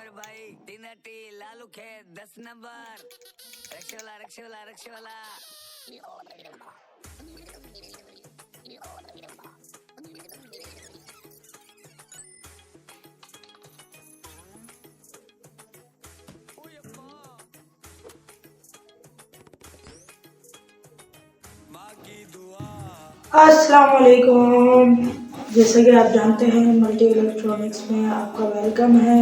मेरे भाई तीन टी लालू खेत 10 नंबर रक्षे वाला अस्सलाम वालेकुम। जैसे कि आप जानते हैं मल्टी इलेक्ट्रॉनिक्स में आपका वेलकम है।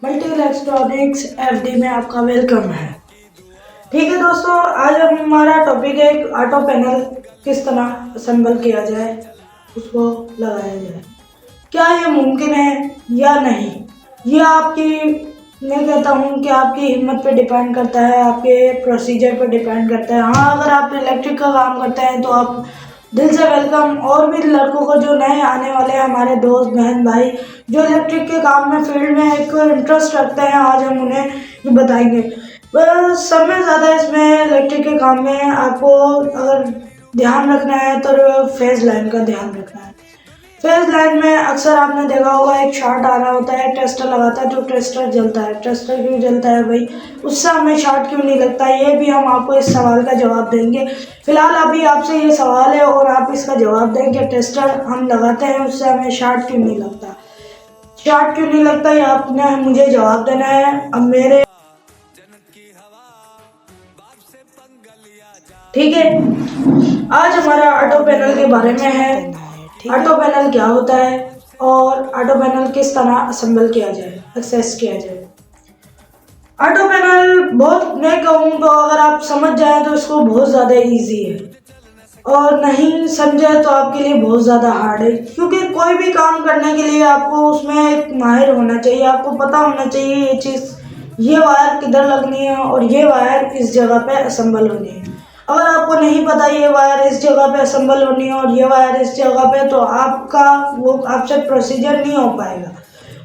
मल्टी इलेक्ट्रॉनिक्स एफडी में आपका वेलकम है। ठीक है दोस्तों, आज हम हमारा टॉपिक है ऑटो पैनल किस तरह असेंबल किया जाए, उसको लगाया जाए। क्या ये मुमकिन है या नहीं, ये आपकी मैं कहता हूँ कि आपकी हिम्मत पे डिपेंड करता है, आपके प्रोसीजर पे डिपेंड करता है। हाँ, अगर आप इलेक्ट्रिक का काम करते हैं तो आप दिल से वेलकम। और भी लड़कों को जो नए आने वाले हैं, हमारे दोस्त बहन भाई जो इलेक्ट्रिक के काम में फील्ड में एक इंटरेस्ट रखते हैं, आज हम उन्हें ये बताएंगे। समय ज़्यादा इसमें इलेक्ट्रिक के काम में आपको अगर ध्यान रखना है तो फेज लाइन का ध्यान रखना है। फेज लाइन में अक्सर आपने देखा होगा एक शॉर्ट आ रहा होता है, टेस्टर लगाता है तो टेस्टर जलता है। टेस्टर क्यों जलता है भाई, उससे हमें शॉर्ट क्यों नहीं लगता, ये भी हम आपको इस सवाल का जवाब देंगे। फिलहाल अभी आपसे ये सवाल है और आप इसका जवाब दें कि टेस्टर हम लगाते हैं उससे हमें शॉर्ट क्यों नहीं लगता। शॉर्ट क्यों नहीं लगता ये आपने मुझे जवाब देना है। अब मेरे ठीक है, आज हमारा ऑटो पैनल के बारे में है। ऑटो पैनल क्या होता है और ऑटो पैनल किस तरह असेंबल किया जाए, एक्सेस किया जाए। ऑटो पैनल बहुत, मैं कहूँ तो अगर आप समझ जाए तो इसको बहुत ज़्यादा इजी है, और नहीं समझे तो आपके लिए बहुत ज़्यादा हार्ड है। क्योंकि कोई भी काम करने के लिए आपको उसमें एक माहिर होना चाहिए, आपको पता होना चाहिए ये चीज़, ये वायर किधर लगनी है और ये वायर इस जगह पे असेंबल होनी है। अगर आपको नहीं पता ये वायर इस जगह पे असेंबल होनी है और ये वायर इस जगह पे, तो आपका वो आपसे प्रोसीजर नहीं हो पाएगा।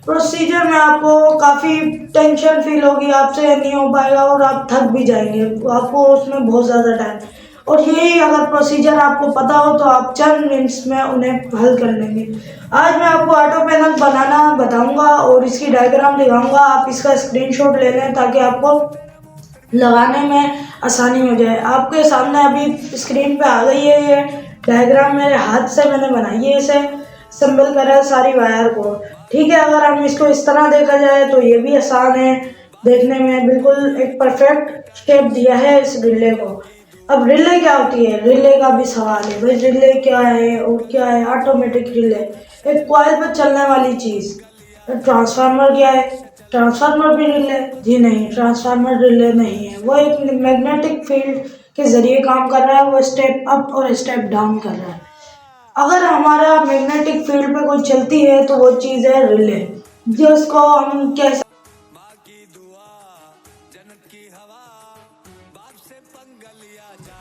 प्रोसीजर में आपको काफ़ी टेंशन फील होगी, आपसे नहीं हो पाएगा और आप थक भी जाएंगे, आपको उसमें बहुत ज़्यादा टाइम। और यही अगर प्रोसीजर आपको पता हो तो आप चंद मिनट्स में उन्हें हल कर लेंगे। आज मैं आपको ऑटो पैनल बनाना बताऊंगा और इसकी डायग्राम दिखाऊंगा। आप इसका स्क्रीनशॉट ले लें ताकि आपको लगाने में आसानी हो जाए। आपके सामने अभी स्क्रीन पे आ गई है ये डायग्राम, मेरे हाथ से मैंने बनाई है, इसे असेंबल करा है सारी वायर को। ठीक है, अगर हम इसको इस तरह देखा जाए तो ये भी आसान है देखने में, बिल्कुल एक परफेक्ट स्टेप दिया है इस रिले को। अब रिले क्या होती है, रिले का भी सवाल है भाई, रिले क्या है और क्या है। ऑटोमेटिक रिले एक कॉइल पर चलने वाली चीज़। ट्रांसफार्मर क्या है, ट्रांसफार्मर भी रिले? जी नहीं, ट्रांसफार्मर रिले नहीं है, वो एक मैग्नेटिक फील्ड के जरिए काम कर रहा है, वो स्टेप अप और स्टेप डाउन कर रहा है। अगर हमारा मैग्नेटिक फील्ड पे कोई चलती है तो वो चीज़ है रिले, जिसको हम कह सकते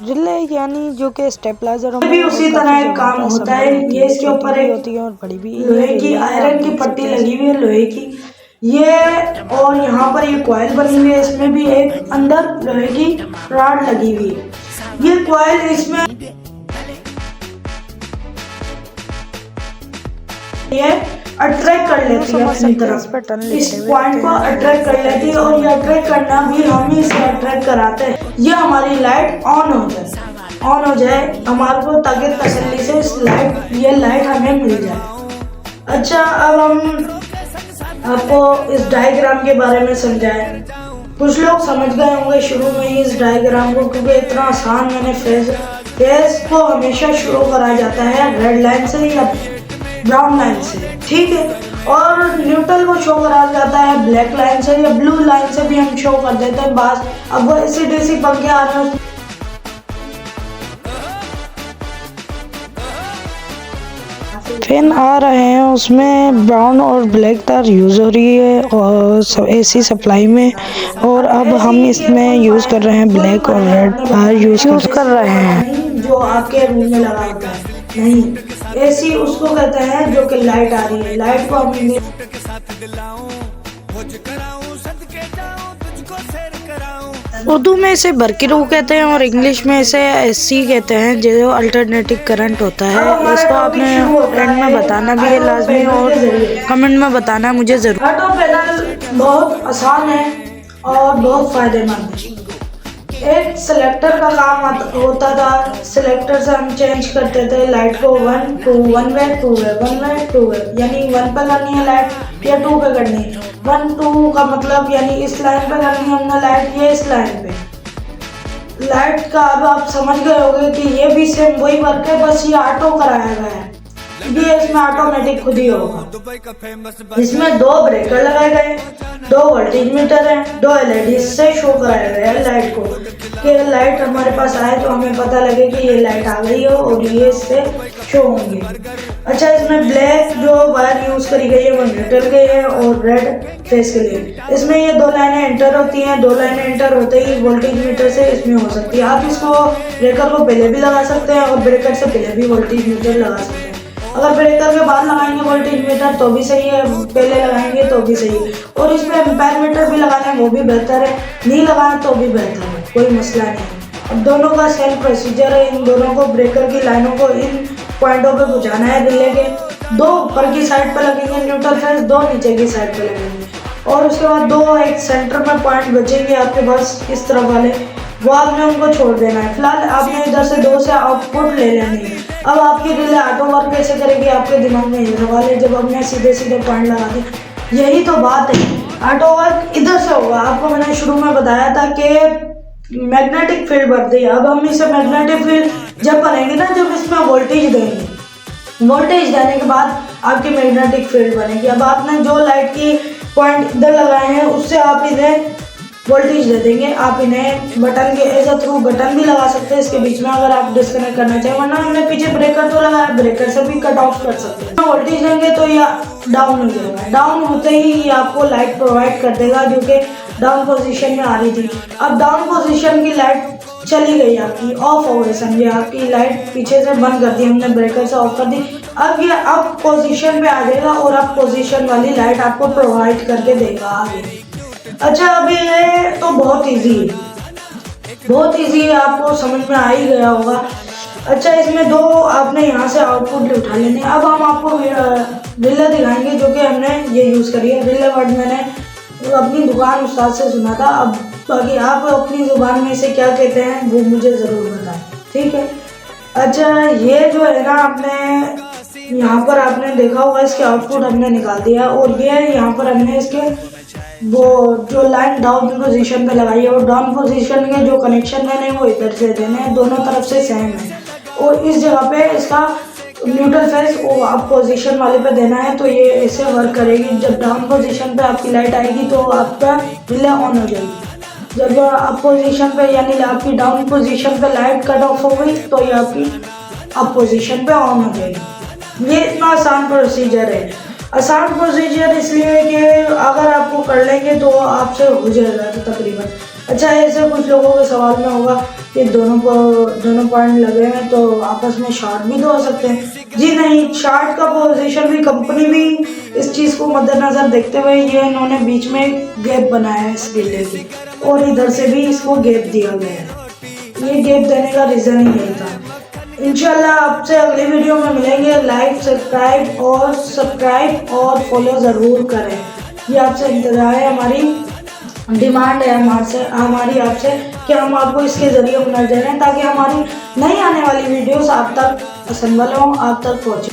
रिले यानी जो कि स्टेबलाइजर भी उसी तरह एक काम होता है। ये इसके ऊपर एक होती है और बड़ी भी लोहे की आयरन की पट्टी लगी हुई है लोहे की, ये और यहाँ पर ये कॉइल बनी हुई है, इसमें भी एक अंदर लोहे की रॉड लगी हुई है। ये कॉइल इसमें ये अट्रैक्ट कर लेती है अपनी तरफ, इस पॉइंट को अट्रैक्ट कर लेती है और ये अट्रैक्ट करना भी हम ही इसे अट्रैक्ट कराते हैं। ये हमारी लाइट ऑन हो जाए हमारे को, ताकि तसल्ली से ये लाइट हमें मिल जाए। अच्छा, अब हम आपको इस डायग्राम के बारे में समझाएं। कुछ लोग समझ गए होंगे शुरू में ही इस डायग्राम को, क्योंकि इतना आसान। मैंने फेज को हमेशा शुरू करा जाता है रेड लाइन से या ब्राउन लाइन से, ठीक है, और न्यूट्रल को शो करा जाता है ब्लैक लाइन से या ब्लू लाइन से भी हम शो कर देते हैं। बस अब वो AC/DC पंखे आ रहे हैं, फैन आ रहे हैं, उसमें ब्राउन और ब्लैक तार यूज़ हो रही है और AC सप्लाई में, और अब हम इसमें यूज़ कर रहे हैं ब्लैक और रेड तार यूज़ कर रहे हैं। जो आपके रूम में लगा होता है नहीं, AC उसको कहते हैं जो कि लाइट आ रही है। लाइट को हम उर्दू में इसे बरकी-रूह कहते हैं और इंग्लिश में इसे एसी कहते हैं, जो अल्टरनेटिव करंट होता है। इसको आपने एंड में बताना भी है लाजमी और कमेंट में बताना मुझे ज़रूर। ऑटो पैनल बहुत आसान है और बहुत फायदेमंद है। एक सिलेक्टर का काम होता था, सिलेक्टर से हम चेंज करते थे लाइट को 1 2 1 वे 2 वे 1 वे 2 वे, यानी 1 पे करनी है लाइट या 2 पे करनी है। 1 2 का मतलब यानी इस लाइन पे करनी है हमने लाइट, ये इस लाइन पे लाइट का। अब आप समझ गए होंगे कि ये भी सेम वही वर्क है, बस ये ऑटो कराया गया है, ये इसमें ऑटोमेटिक खुद ही होगा। इसमें 2 ब्रेकर लगाए गए, 2 वोल्टेज मीटर हैं, 2 एलईडी से शो कराया गया है लाइट को, कि लाइट हमारे पास आए तो हमें पता लगे कि ये लाइट आ गई हो और ये इससे शो होंगे। अच्छा, इसमें ब्लैक जो वायर यूज करी गई है वो न्यूट्रल के है और रेड फेस के लिए। इसमें ये 2 लाइनें एंटर होती हैं, 2 लाइनें एंटर होते ही वोल्टेज मीटर से इसमें हो सकती है। आप इसको ब्रेकर को पहले भी लगा सकते हैं और ब्रेकर से पहले भी वोल्टेज मीटर लगा सकते हैं। अगर ब्रेकर के बाद लगाएंगे वोल्टेज मीटर तो भी सही है, पहले लगाएंगे तो भी सही है, और इसमें एम्पायर मीटर भी लगाना है वो भी बेहतर है, नहीं लगाना तो भी बेहतर है, कोई मसला नहीं है। अब दोनों का सेम प्रोसीजर है, इन दोनों को ब्रेकर की लाइनों को इन पॉइंटों पे पहुंचाना है रिले के। 2 ऊपर की साइड पे लगेंगे न्यूट्रल फेस, 2 नीचे की साइड पे लगेंगे और उसके बाद 2 एक सेंटर में पॉइंट बचेंगे आपके पास इस तरफ वाले, वो आपने उनको छोड़ देना है। फिलहाल आपने इधर से 2 से आउटपुट ले लेनी है। अब आपकी रिले ऑटो वर्क कैसे करेगी आपके दिमाग में ये सवाल है, जब हमने सीधे सीधे पॉइंट लगा दिए। यही तो बात है, ऑटो वर्क इधर से होगा। आपको मैंने शुरू में बताया था कि मैग्नेटिक फील्ड बनती है। अब हम इसे मैग्नेटिक फील्ड जब बनेंगे ना, जब इसमें वोल्टेज देंगे, वोल्टेज देने के बाद आपकी मैग्नेटिक फील्ड बनेगी। अब आपने जो लाइट की पॉइंट इधर लगाए हैं उससे आप इन्हें वोल्टेज दे देंगे। आप इन्हें बटन के एज थ्रू बटन भी लगा सकते हैं इसके बीच में अगर आप डिस्कनेक्ट करना चाहें, वरना हमने पीछे ब्रेकर तो लगाया, ब्रेकर से भी कट ऑफ कर सकते हैं। वोल्टेज देंगे तो ये डाउन हो जाएगा, डाउन होते ही ये आपको लाइट प्रोवाइड कर देगा जो कि डाउन पोजीशन में आ रही थी। अब डाउन पोजीशन की लाइट चली गई, आपकी ऑफ हो गई, समझिए आपकी लाइट पीछे से बंद कर दी हमने, ब्रेकर से ऑफ कर दी। अब ये अब पोजीशन पे आ जाएगा और अब पोजीशन वाली लाइट आपको प्रोवाइड करके देगा आगे। अच्छा, अभी ये तो बहुत इजी है, बहुत इजी है, आपको समझ में आ ही गया होगा। अच्छा, इसमें 2 आपने यहाँ से आउटपुट उठा लेने। अब हम आपको रिले दिखाएंगे जो कि हमने ये यूज़ करी है। रिले वर्ड मैंने अपनी दुकान उस्ताद से सुना था, अब बाकी आप अपनी ज़ुबान में इसे क्या कहते हैं वो मुझे ज़रूर बताएं, ठीक है। अच्छा, ये जो है ना, आपने यहाँ पर आपने देखा होगा इसके आउटपुट हमने निकाल दिया और ये यहाँ पर हमने इसके वो जो लाइन डाउन पोजीशन पे लगाई है और डाउन पोजीशन के जो कनेक्शन देने वो इधर से देने हैं, दोनों तरफ से सेम है। और इस जगह पे इसका न्यूट्रल फेस वो आप पोजीशन वाले पे देना है, तो ये ऐसे वर्क करेगी। जब डाउन पोजीशन पे आपकी लाइट आएगी तो आपका रिले ऑन हो जाएगी। जब अप पोजीशन पे यानी आपकी डाउन पोजीशन पे लाइट कट ऑफ हो गई तो ये आपकी अप पोजीशन पे ऑन हो जाएगी। ये इतना आसान प्रोसीजर है। आसान प्रोसीजर इसलिए कि अगर आपको कर लेंगे तो आपसे हो जाएगा तो तकरीबन। अच्छा, ऐसे कुछ लोगों के सवाल में होगा कि दोनों पॉइंट लगे हैं तो आपस में शॉर्ट भी तो हो सकते हैं। जी नहीं, शॉर्ट का पोजीशन भी कंपनी भी इस चीज़ को मद्देनज़र देखते हुए ये इन्होंने बीच में गैप बनाया है इस रिले की, और इधर से भी इसको गैप दिया गया है। ये गैप देने का रीज़न ही यही था। इंशाल्लाह आपसे अगली वीडियो में मिलेंगे। लाइक सब्सक्राइब और फॉलो ज़रूर करें, ये आपसे इंतज़ार है, हमारी डिमांड है हमारी आपसे कि हम आपको इसके ज़रिए हुनर दे रहे हैं ताकि हमारी नई आने वाली वीडियोस आप तक असेंबल हों, आप तक पहुँचे।